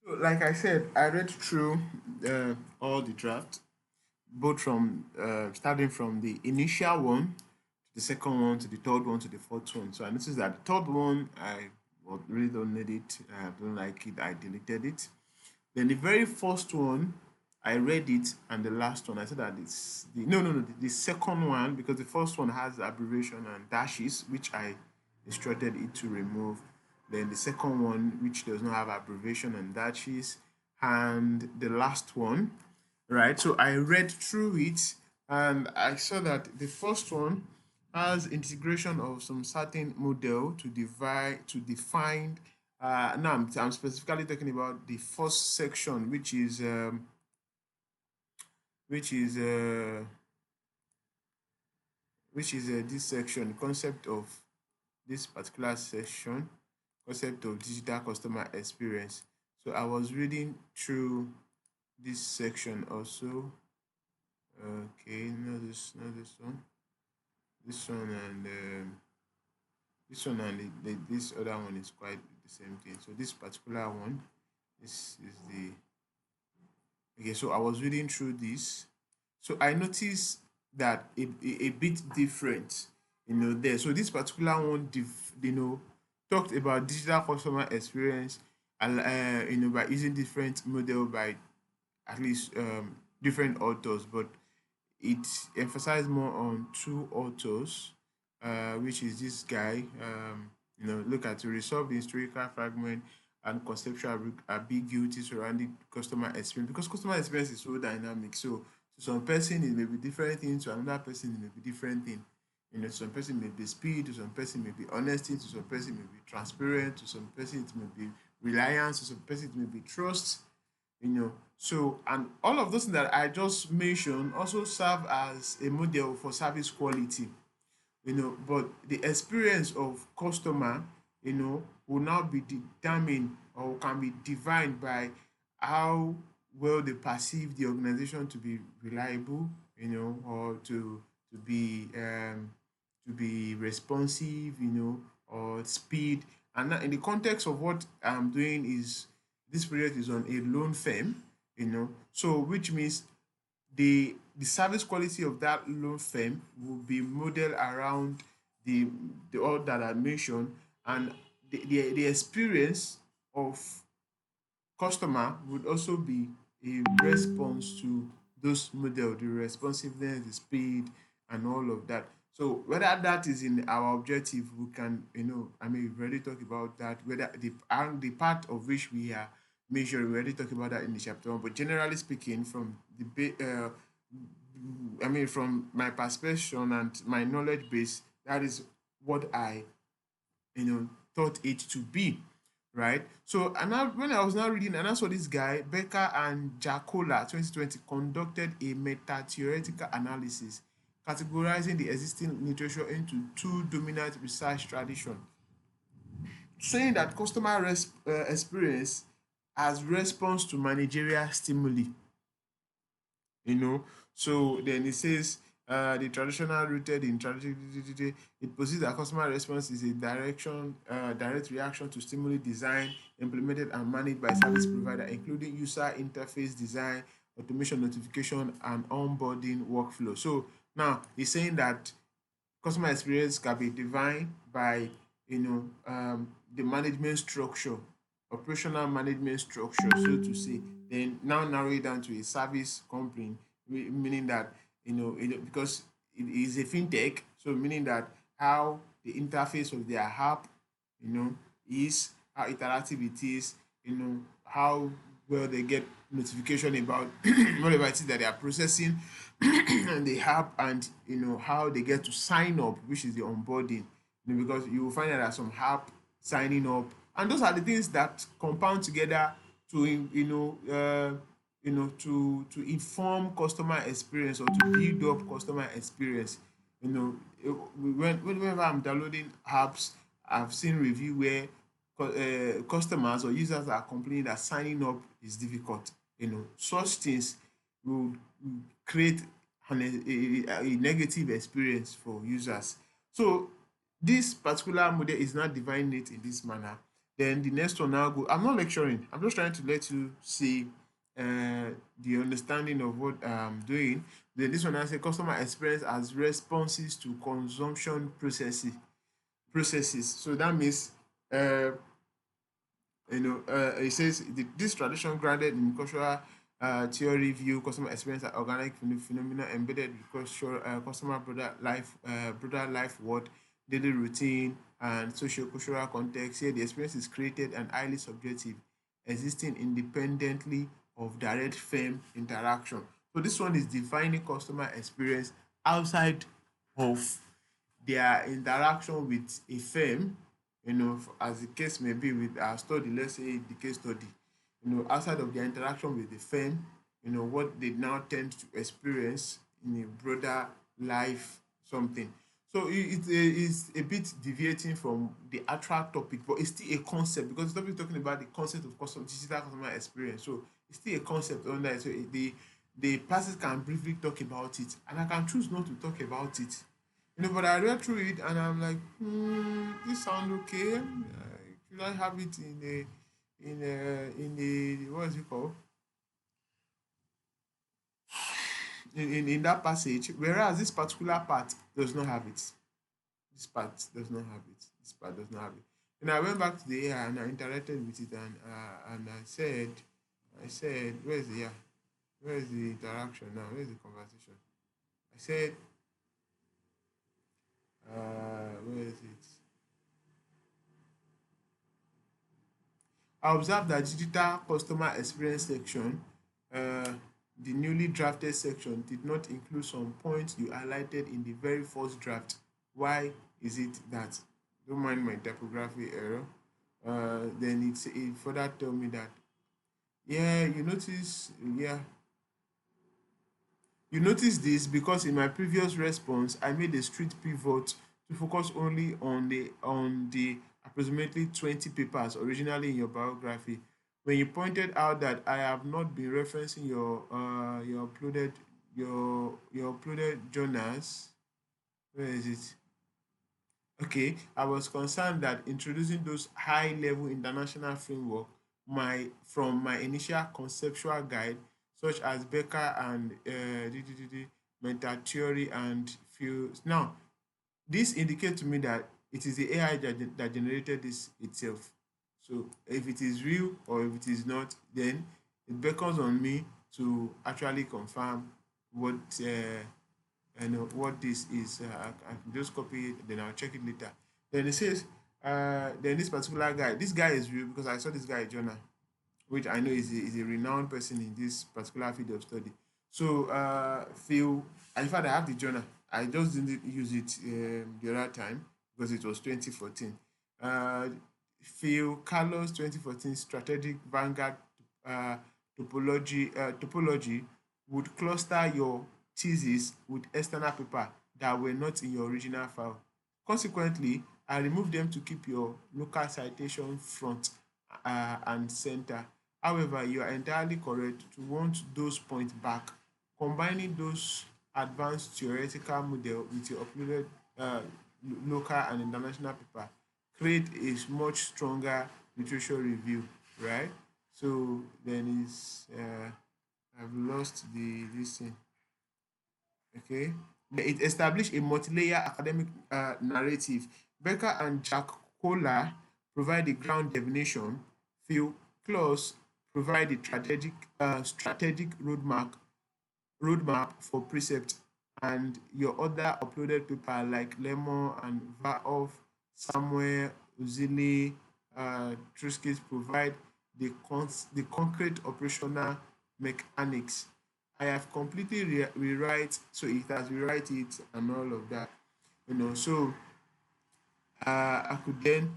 Like I said, I read through all the drafts, both from starting from the initial one to the second one to the third one to the fourth one. So I noticed that the third one I really don't need it. I don't like it. I deleted it. Then the very first one, I read it, and the last one, I said that it's the no no no the second one, because the first one has abbreviation and dashes, which I instructed it to remove. Then the second one, which does not have abbreviation and dashes, and the last one, right? So I read through it, and I saw that the first one has integration of some certain model to divide to define. Now I'm specifically talking about the first section, which is uh, this section, concept of this particular section, concept of digital customer experience. So I was reading through this section also. Okay, not this one, this one, and this one and this other one is quite the same thing. So this particular one, this is the okay. So I was reading through this, so I noticed that a bit different, there. So this particular one, talked about digital customer experience, and by using different model by at least different authors, but it emphasized more on two authors, which is this guy. Look at to resolve the historical fragment and conceptual ambiguity surrounding customer experience, because customer experience is so dynamic. So to some person it may be different thing, to another person it may be different thing. To some person may be speed, to some person may be honesty, to some person may be transparent, to some person it may be reliance, to some person it may be trust. So, and all of those things that I just mentioned also serve as a model for service quality. But the experience of customer, will now be determined or can be defined by how well they perceive the organization to be reliable, or to be responsive, or speed. And now in the context of what I'm doing is this project is on a loan firm, so which means the service quality of that loan firm will be modeled around the all that I mentioned, and the experience of customer would also be a response to those model, the responsiveness, the speed, and all of that. So whether that is in our objective, we can, we've already talked about that. Whether the part of which we are measuring, we already talked about that in the chapter one. But generally speaking, from from my perception and my knowledge base, that is what I thought it to be, right? So and now when I was now reading, and I saw this guy Becker and Jacola 2020 conducted a meta theoretical analysis categorizing the existing literature into two dominant research traditions, saying that customer experience as response to managerial stimuli. you know. So then it says the traditional rooted in tradition, it posits that customer response is a direct reaction to stimuli design, implemented and managed by service provider, including user interface design, automation, notification, and onboarding workflow. So now he's saying that customer experience can be defined by the management structure, operational management structure, so to say. Then now narrow it down to a service company, meaning that because it is a fintech, so meaning that how the interface of their app is, how interactive it is, how well they get notification about whatever it is that they are processing and the app, and how they get to sign up, which is the onboarding. Because you will find that there are some app signing up, and those are the things that compound together to to inform customer experience, or to build up customer experience. Whenever I'm downloading apps, I've seen review where customers or users are complaining that signing up is difficult. Such things will create a negative experience for users. So this particular model is not defining it in this manner. Then the next one now go. I'm not lecturing. I'm just trying to let you see the understanding of what I'm doing. Then this one I say customer experience as responses to consumption processes. So that means uh, it says this tradition grounded in cultural theory view customer experience as organic phenomena embedded in customer broader life world, daily routine, and socio-cultural context. Here, the experience is created and highly subjective, existing independently of direct firm interaction. So this one is defining customer experience outside of their interaction with a firm, as the case may be with our study, let's say the case study, outside of their interaction with the firm, what they now tend to experience in a broader life something. So it's a bit deviating from the actual topic, but it's still a concept because the topic is talking about the concept of digital customer experience. So it's still a concept under it. So the passes can briefly talk about it, and I can choose not to talk about it. But I read through it and I'm like, this sound okay. Should I have it in what is it called? In that passage, whereas this particular part does not have it. This part does not have it. This part does not have it. And I went back to the AI and I interacted with it and I said, where's the AI? Where is the interaction now? Where is the conversation? I said, where is it? I observed that digital customer experience section, uh, the newly drafted section, did not include some points you highlighted in the very first draft. Why is it that? Don't mind my typography error. Then it further tell me that, yeah, you notice this because in my previous response, I made a strict pivot to focus only on the approximately 20 papers originally in your biography. When you pointed out that I have not been referencing your uploaded journals, where is it? Okay, I was concerned that introducing those high-level international framework from my initial conceptual guide, such as Becker and meta theory and fields. Now, this indicates to me that it is the AI that generated this itself. So, if it is real or if it is not, then it beckons on me to actually confirm what what this is. I can just copy it, then I'll check it later. Then it says, then this particular guy, this guy is real because I saw this guy, Jonah, which I know is a renowned person in this particular field of study. So, Phil, in fact, I have the journal. I just didn't use it the other time because it was 2014. Uh, Phil Carlos 2014 strategic Vanguard uh, topology would cluster your thesis with external paper that were not in your original file. Consequently, I removed them to keep your local citation front and center. However, you are entirely correct to want those points back. Combining those advanced theoretical model with your uploaded uh, local and international paper create a much stronger literature review, right? So then is I've lost the this thing. Okay, it established a multi-layer academic narrative. Becker and Jack Kohler provide the ground definition. Phil Klaus provide the strategic roadmap for precept, and your other uploaded paper like Lemon and Vaoff, Samuel, Uzili, Truskis provide the concrete operational mechanics. I have completely rewrite, so it has rewrite it and all of that. So I could then,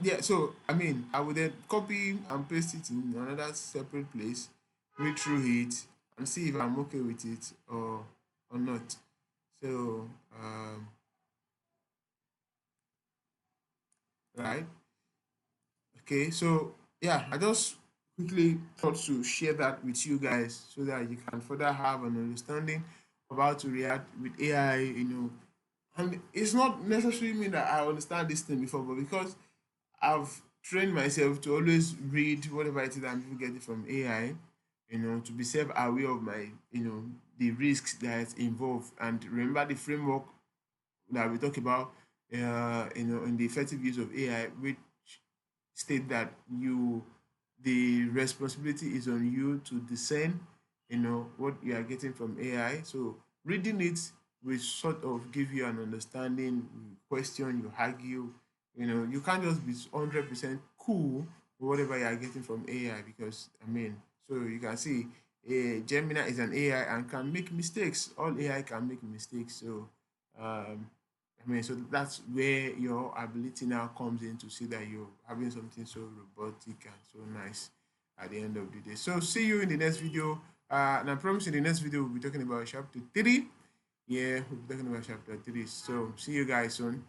yeah, so I mean, I would then copy and paste it in another separate place, read through it, and see if I'm okay with it or not. So, right, okay, so yeah, I just quickly thought to share that with you guys so that you can further have an understanding of how to react with AI, and it's not necessarily mean that I understand this thing before, but because I've trained myself to always read whatever it is I'm even getting from AI, to be self-aware of my, the risks that is involved. And remember the framework that we talk about, in the effective use of AI, which state that the responsibility is on you to discern, what you are getting from AI. So reading it will sort of give you an understanding, you question, you argue. You can't just be 100% cool with whatever you are getting from AI, because so you can see, Gemini is an AI and can make mistakes. All AI can make mistakes. So um, so that's where your ability now comes in to see that you're having something so robotic and so nice at the end of the day. So see you in the next video. And I promise in the next video we'll be talking about chapter 3. Yeah, we'll be talking about chapter 3. So see you guys soon.